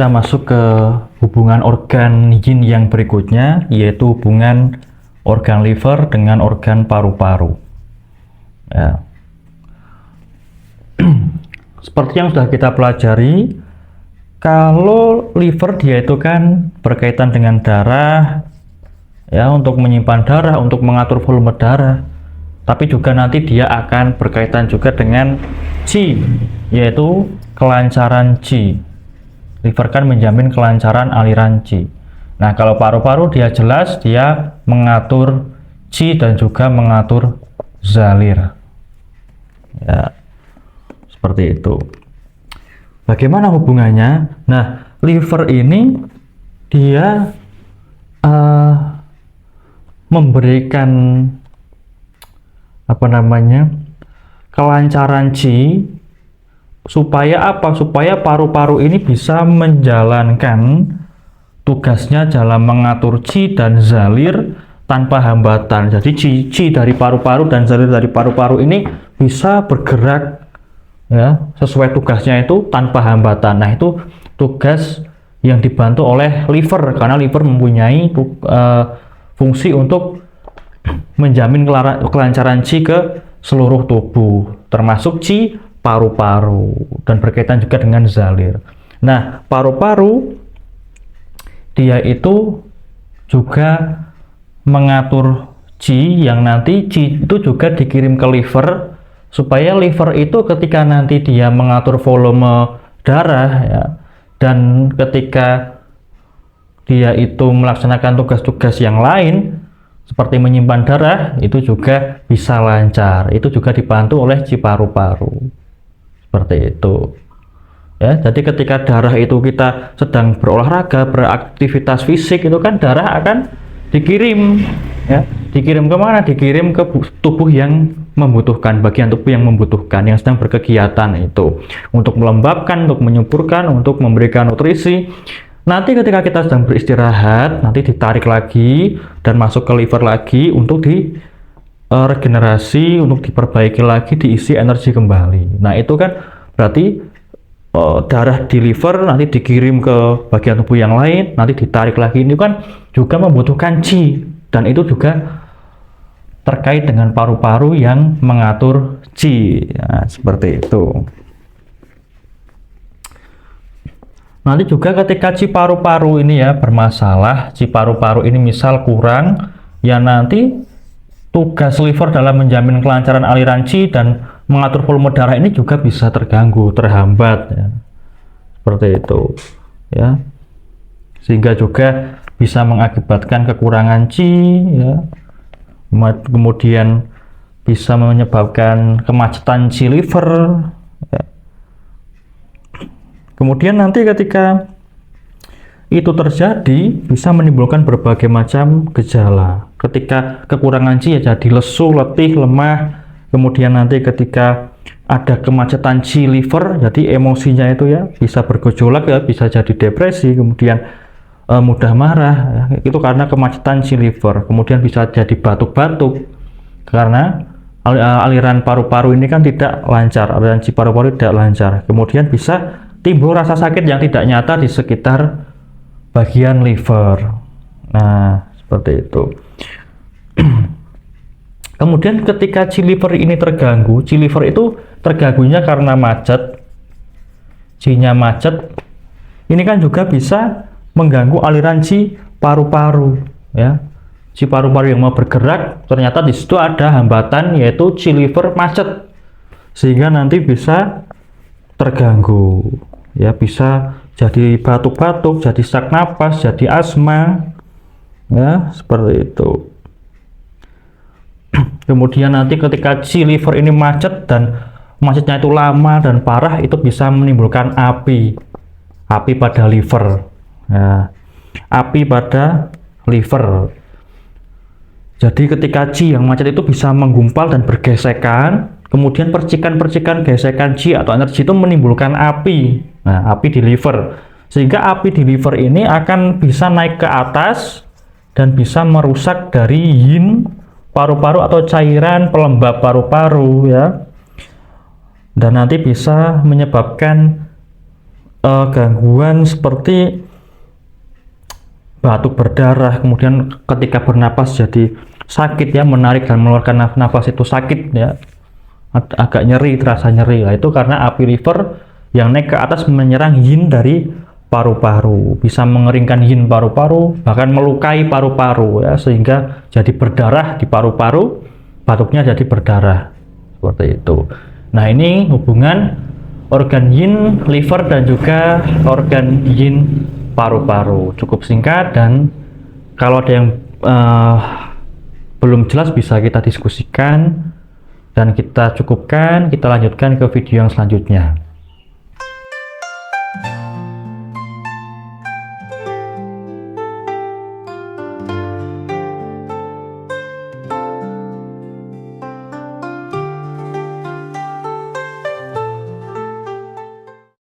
kita masuk ke hubungan organ yin yang berikutnya, yaitu hubungan organ liver dengan organ paru-paru. Ya. Seperti yang sudah kita pelajari, kalau liver dia itu kan berkaitan dengan darah, ya, untuk menyimpan darah, untuk mengatur volume darah. Tapi juga nanti dia akan berkaitan juga dengan qi, yaitu kelancaran qi. Liver kan menjamin kelancaran aliran qi. Nah, kalau paru-paru dia jelas dia mengatur qi dan juga mengatur zalir. Ya, seperti itu. Bagaimana hubungannya? Nah, liver ini dia memberikan kelancaran qi. Supaya apa? Supaya paru-paru ini bisa menjalankan tugasnya dalam mengatur qi dan zalir tanpa hambatan. Jadi qi dari paru-paru dan zalir dari paru-paru ini bisa bergerak, ya, sesuai tugasnya itu tanpa hambatan. Nah, itu tugas yang dibantu oleh liver, karena liver mempunyai fungsi untuk menjamin kelancaran qi ke seluruh tubuh, termasuk qi paru-paru, dan berkaitan juga dengan zalir. Nah, paru-paru dia itu juga mengatur qi, yang nanti qi itu juga dikirim ke liver, supaya liver itu ketika nanti dia mengatur volume darah, ya, dan ketika dia itu melaksanakan tugas-tugas yang lain seperti menyimpan darah, itu juga bisa lancar. Itu juga dibantu oleh qi paru-paru. Seperti itu, ya. Jadi ketika darah itu kita sedang berolahraga, beraktivitas fisik, itu kan darah akan dikirim, ya, dikirim kemana? Dikirim ke tubuh yang membutuhkan, bagian tubuh yang membutuhkan, yang sedang berkegiatan itu, untuk melembabkan, untuk menyuburkan, untuk memberikan nutrisi. Nanti ketika kita sedang beristirahat, nanti ditarik lagi dan masuk ke liver lagi untuk di regenerasi, untuk diperbaiki lagi, diisi energi kembali. Nah, itu kan berarti darah di liver nanti dikirim ke bagian tubuh yang lain, nanti ditarik lagi. Ini kan juga membutuhkan qi, dan itu juga terkait dengan paru-paru yang mengatur qi. Nah, seperti itu. Nanti juga ketika qi paru-paru ini, ya, bermasalah, qi paru-paru ini misal kurang, ya nanti tugas liver dalam menjamin kelancaran aliran qi dan mengatur volume darah ini juga bisa terganggu, terhambat, ya. Seperti itu, ya. Sehingga juga bisa mengakibatkan kekurangan qi, ya. Kemudian bisa menyebabkan kemacetan qi liver, ya. Kemudian nanti ketika itu terjadi bisa menimbulkan berbagai macam gejala. Ketika kekurangan qi, ya, jadi lesu, letih, lemah. Kemudian nanti ketika ada kemacetan qi liver, jadi emosinya itu, ya, bisa bergejolak, ya, bisa jadi depresi, kemudian mudah marah, ya, itu karena kemacetan qi liver. Kemudian bisa jadi batuk-batuk karena aliran paru-paru ini kan tidak lancar, aliran qi paru-paru tidak lancar. Kemudian bisa timbul rasa sakit yang tidak nyata di sekitar bagian liver. Nah, seperti itu. Kemudian ketika qi liver ini terganggu, qi liver itu terganggunya karena macet, qi-nya macet, ini kan juga bisa mengganggu aliran qi paru-paru, ya. Qi paru-paru yang mau bergerak, ternyata di situ ada hambatan, yaitu qi liver macet, sehingga nanti bisa terganggu, ya, bisa jadi batuk-batuk, jadi sesak napas, jadi asma, ya, seperti itu. Kemudian nanti ketika qi liver ini macet dan macetnya itu lama dan parah, itu bisa menimbulkan api pada liver, ya, api pada liver. Jadi ketika qi yang macet itu bisa menggumpal dan bergesekan, kemudian percikan-percikan gesekan qi atau energi itu menimbulkan api. Nah, api di liver, sehingga api di liver ini akan bisa naik ke atas dan bisa merusak dari yin paru-paru atau cairan pelembab paru-paru, ya, dan nanti bisa menyebabkan gangguan seperti batuk berdarah, kemudian ketika bernapas jadi sakit ya, menarik dan mengeluarkan nafas itu sakit ya, agak nyeri, terasa nyeri. Nah, itu karena api liver yang naik ke atas menyerang yin dari paru-paru, bisa mengeringkan yin paru-paru, bahkan melukai paru-paru ya, sehingga jadi berdarah di paru-paru, batuknya jadi berdarah seperti itu. Nah, ini hubungan organ yin liver dan juga organ yin paru-paru. Cukup singkat, dan kalau ada yang belum jelas bisa kita diskusikan dan kita cukupkan, kita lanjutkan ke video yang selanjutnya.